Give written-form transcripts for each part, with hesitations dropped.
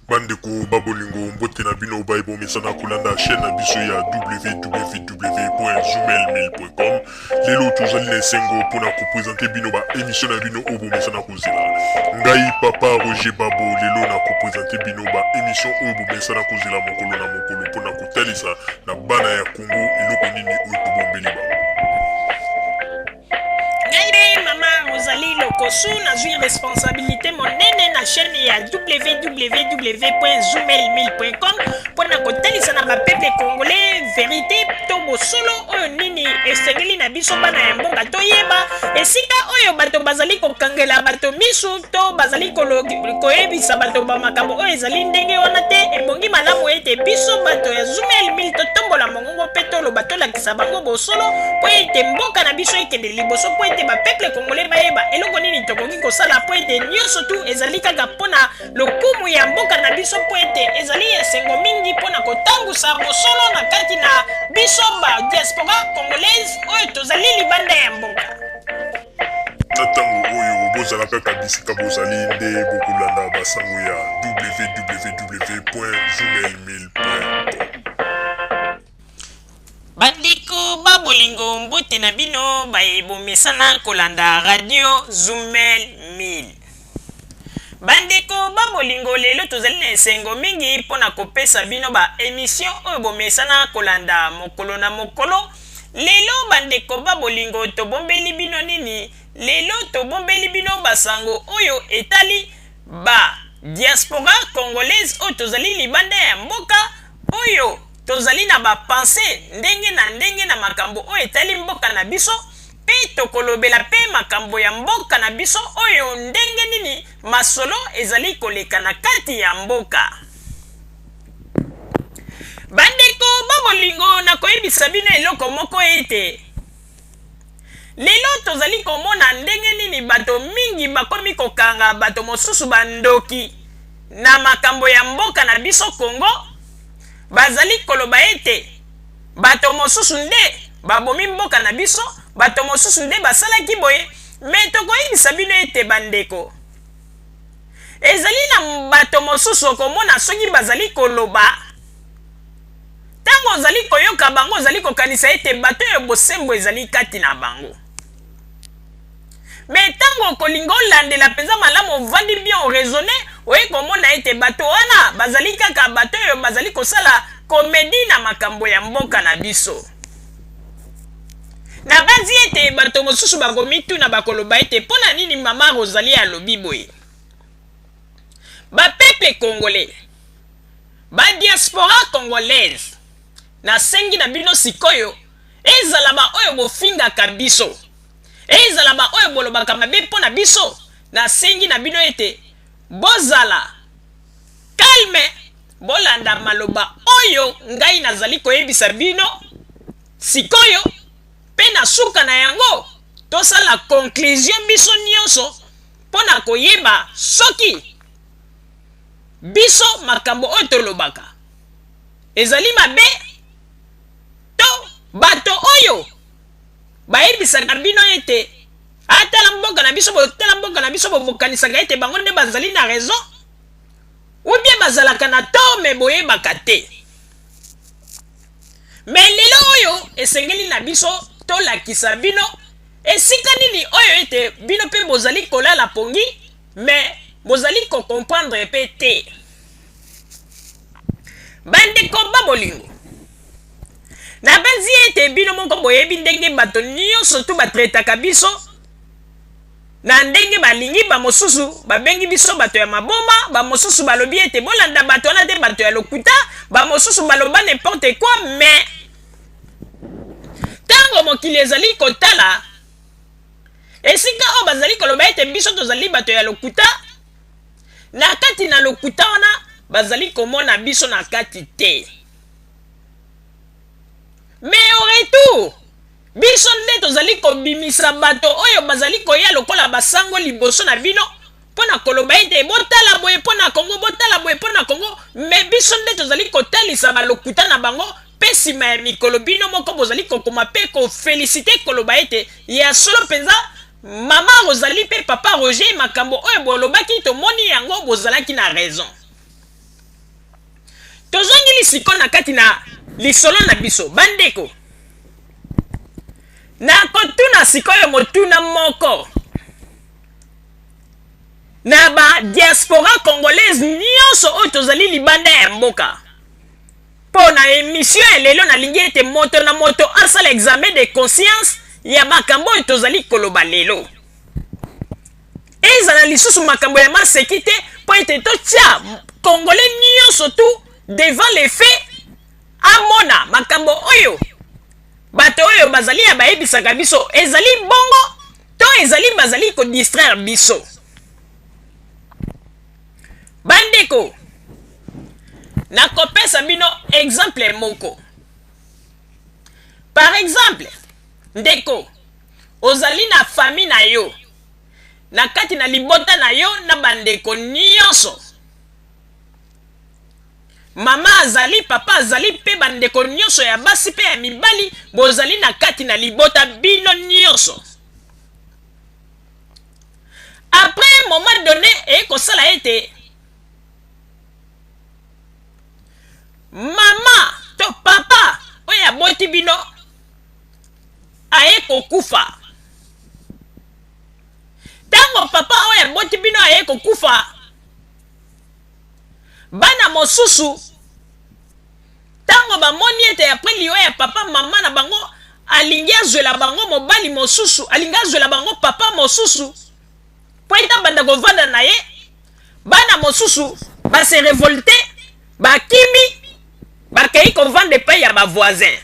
Bandeko babolingo mbote na bino baibo mesana kolanda chaîne na biso ya www.zoomel1000.com. Lelo tozali na esengo mpona kopresente bino ba émission na bino oyo bomesana kozela. Ngai papa Roger Babo lelo na kopresente bino ba émission oyo bomesana kozela mokolo na mokolo mpona kotalisa na bana ya Congo eloko nini oyo tobombeli bango. Ozali lokosu nazwi responsabilité monene na chaîne ya www.zoomel1000.com mpona kotalisa na bapeple congolais vérité to bosolo oyo nini esengeli na biso bana ya mboka toyeba esika oyo bato bazali kokangela bato misu to bazali koyebisa bato bamakambo oyo ezali ndenge wana te. Ebongi malamu ete biso bato ya Zoomel 1000 totombola mongongo mpe toloba tolakisa bango bosolo po ete mboka na biso ekende liboso po ete bapeple congolais bayeba eloko nini tokoki kosala po ete nyonso tu ezali kaka mpona lokumu ya mboka na biso po ete ezali esengo mingi mpona kotambusa bosolo na kati na biso ba diaspora congolaise oyo tozali libanda ya mboka. Na ntango oyo bozala kaka bisika bozali nde bokolanda basango ya www.zoomel1000.com. Bandeko babolingo mbote na bino bayebomesana kolanda radio Zoomel 1000. Bandeko babolingo lelo tozali na esengo mingi mpona kopesa bino ba émission oyo bomesana kolanda mokolo na mokolo. Lelo bandeko babolingo tobombeli bino nini? Lelo tobombeli bino basango oyo etali ba diaspora congolaise oyo tozali libanda ya mboka oyo tozali na bapense ndenge na makambo oyo etali mboka na biso pe tokolobela pe makambo ya mboka na biso oyo ndenge nini masolo ezali koleka na kati ya mboka. Bandeko babolingo na koyebisa bino eloko moko ete lelo tozali komona ndenge nini bato mingi bakomi kokanga bato mosusu bandoki na makambo ya mboka na biso Congo. Bazali koloba ete bato mosusu nde babomi mboka na biso, bato mosusu nde basalaki boye. Me tokoyebisa bino ete bandeko ezali na bato mosusu okomona soki bazali koloba tango ozali koyoka bango ozali kokanisa ete bato oyo bosembo ezali kati na bango. Me tango okolinga olandela mpenza malamu ovandi bien oraisonne oye komona ete bato wana bazali kaka bato oyo bazali kosala komedi na makambo ya mboka na biso. Na banzi ete bato mosusu bakomituna bakoloba ete mpona nini mama Rosalie alobi boye. Bapeple congolais, ba diaspora congolaise na sengi na bino sikoyo ezala ba oyo bofingaka biso, ezala ba oyo bolobaka mabe mpona biso, na sengi na bino ete bozala calme bolanda maloba oyo ngai nazali koyebisa bino sikoyo pe na suka na yango tosala conclusion biso nyonso mpona koyeba soki biso makambo oyo tolobaka ezali mabe to bato oyo bayebisaka bino ete atala mboka na biso botala mboka na biso bokanisaka ete bango nde bazali na raison ou bien bazalaka na tort me boyebaka te. Me lelo oyo esengeli na biso tolakisa bino esika nini oyo ete bino pe bozali kolala pongi me bozali comprendre pe te. Bandeko babolingo na banzi ete bino moko boyebi ndenge bato nyonso tu batretaka biso na ndenge balingi bamosusu babengi biso bato ya maboma, bamosusu balobi ete bolanda bato wana te bato ya lokuta, bamosusu baloba n'importe quoi. Me tango mokili ezali kotala esika oyo bazali koloba ete biso tozali bato ya lokuta, na kati na lokuta wana bazali komona biso na kati te. Me au retour biso nde tozali kobimisa bato oyo bazali koya lokola basango liboso na bino mpona koloba ete botala boye mpona Congo, botala boye mpona Congo. Me biso nde tozali kotalisa balokuta na bango mpe nsima ya mikolo bino moko bozali kokoma mpe kofelicite koloba ete ya solo mpenza mama Rosalie mpe papa Roger makambo oyo bolobaki tomoni yango bozalaki na raison. tozongeli siko na kati na lisolo na biso bandeko na kotuna sikoyo motuna moko na ba diaspora congolaise nyonso oyo tozali libanda ya mboka mpo na émission ya lelo nalingi ete moto na moto asala examen de conscience ya makambo oyo tozali koloba lelo ezala lisusu makambo ya maseki te mpo ete totia congolais nyonso tu devant les faits amona makambo oyo bato oyo bazali ya bayebisaka biso ezali bongo to ezali bazali kodistraire biso bandeko nakopesa bino exemple moko par exemple ndeko ozali na famille na yo na kati na libota na yo na bandeko nyonso mama azali papa azali pe bandeko nyonso ya basi pe ya mibali bozali na kati na libota bino nyonso après un moment donné ekosala ete mama to papa oyo aboti bino aye kokufa tango papa oyo aboti bino aye kokufa bana mosusu tango bamoni ete apres liyo ya papa mama na bango alingi azwela bango mobali mosusu alingi azwela bango papa mosusu po ete banda kovanda na ye bana mosusu base revolte bakimi bakei kovanda epai ya bavoisin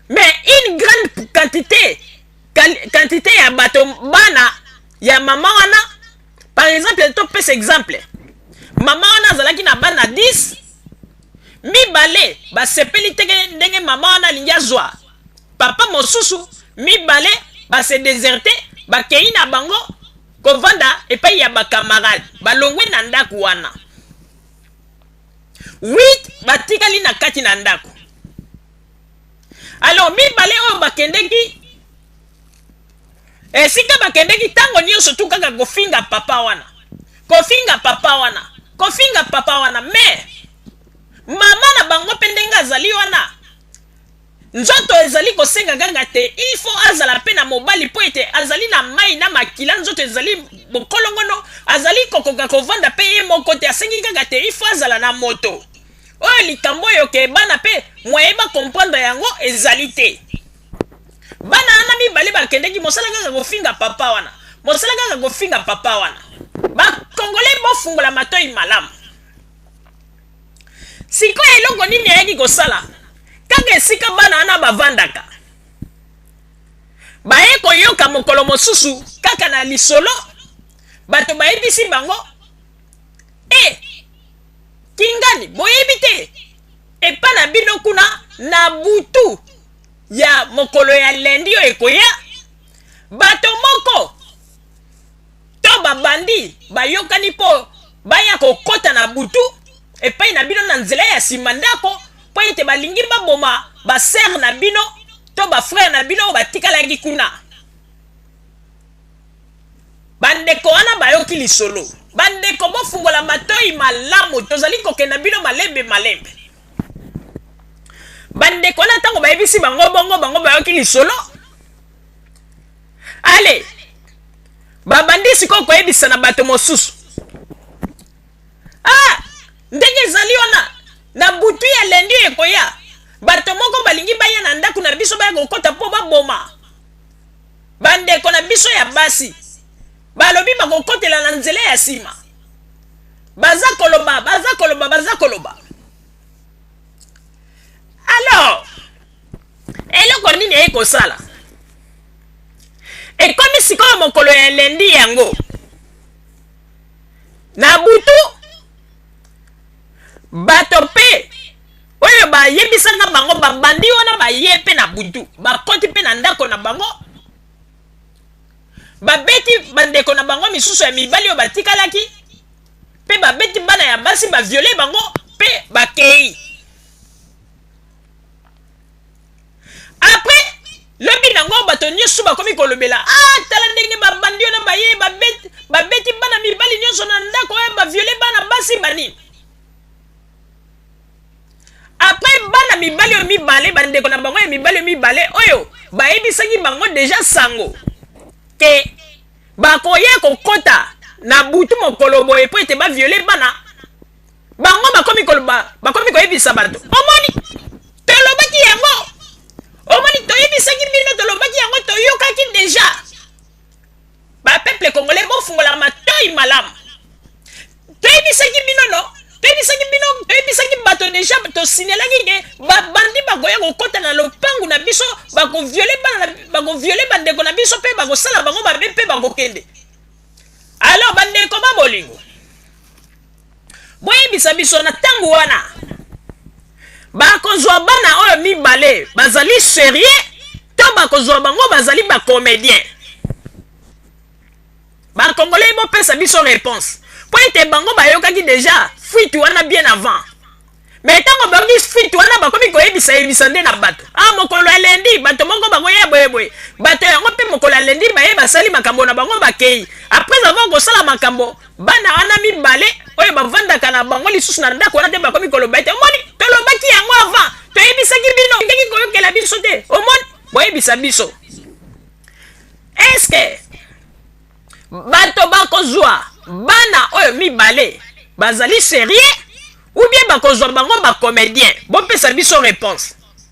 mais une grande quantité ya bato bana ya mama wana par exemple topesa exemple mama wana azalaki na bana 10 mibale basepeli teke ndenge mama wana alingi azwa papa mosusu mibale base déserte bakei na bango kovanda epai ya bakamarade balongwe na ndako wana 8 batikali na kati na ndako alors mibale oyo bakendeki esika bakendeki ntango nyonso tu kaka kofinga papa wana me mama na bango mpe ndenge azali wana nzoto ezali kosenga kaka te il faut azala mpe na mobali mpo ete azali na mai na makila nzoto ezali bokolongono azali kokoka kovanda mpe ye moko te asengi kaka te il faut azala na moto oyo likambo oyo ke bana mpe moye bakomprendre yango ezali te bana wana mibale bakendeki mosala kaka kofinga papa wana bakongole bofungola matoi malamu sikoyo eloko nini ayaki kosala kaka esika bana wana bavandaka baye koyoka mokolo mosusu kaka na lisolo bato bayebisi bango kingani boyebi te epa na bino kuna na butu ya mokolo ya lendi oyo ekoya bato moko to babandi bayokani mpo baya kokota na butu epai na bino na nzela ya nsima ndako mpo ete balingi baboma basere na bino to bafrere na bino oyo batikalaki kuna bandeko wana bayoki lisolo bandeko bofungola matoi malamu tozali kokenda bino malembe bandeko wana ntango bayebisi bango bongo bayoki lisolo ale babandi sikoyo koyebisa na bato mosusu ndenge ezali wana na butu ya lendi ekoya bato moko balingi baya na ndako na biso baya kokota mpo baboma bandeko na biso ya basi balobi bakokotela na nzela ya nsima baza koloba alors eloko nini ekosala ekomi sikoyo mokolo ya lendi yango na butu bato mpe oyo bayebisanga bango babandi wana baye mpe na butu bakoti mpe na ndako na bango babeti bandeko na bango misusu ya mibali oyo batikalaki mpe babeti bana ya basi baviole bango mpe bakei après lobi nango bato nyonso bakomi kolobela tala ndenge babandi wana baye babeti bana mibali nyonso na ndako oyo baviole bana basi banini après bana mibale oyo mibale bandeko na bango ya mibale oyo mibale oyo bayebisaki bango deja sango ke bakoya kokota na butu mokolo boye po ete baviole bana bango bakomi koyebisa bato omoni tolobaki yango omoni toyebisaki bino tolobaki yango toyokaki deja bapeuple congolais bofungola matoi malamu toyebisaki bino no toyebisaki bato deja tosinelaki ke babandi bakoya kokota na lopangu na biso bakoviole bandeko na biso mpe bakosala bango babe mpe bakokende alors bandeko ba bolingo boyebisa biso na ntango wana bakozwa bana oyo mibale bazali sérieux to bakozwa bango bazali bacomédien bakongolais bopesa biso réponse po ete bango bayokaki déjà fuite wana bien avant mais ntango bayoki fuite wana bakomi koyebisa nde na bato mokolo ya lendi bato moko bakoya boyeboye bato yango mpe mokolo ya lendi baye basali makambo na bango bakei après avoir kosala makambo bana wana mibale oyo bavandaka na bango lisusu na ndako wana te bakomi koloba ete omoni tolobaki yango avant toyebisaki bino ndenge koyokela biso te omoni boyebisa biso eske bato bakozwa bana oyo mibale bazali sérieux ou bien bakozwa bango bacomédien bopesa biso réponse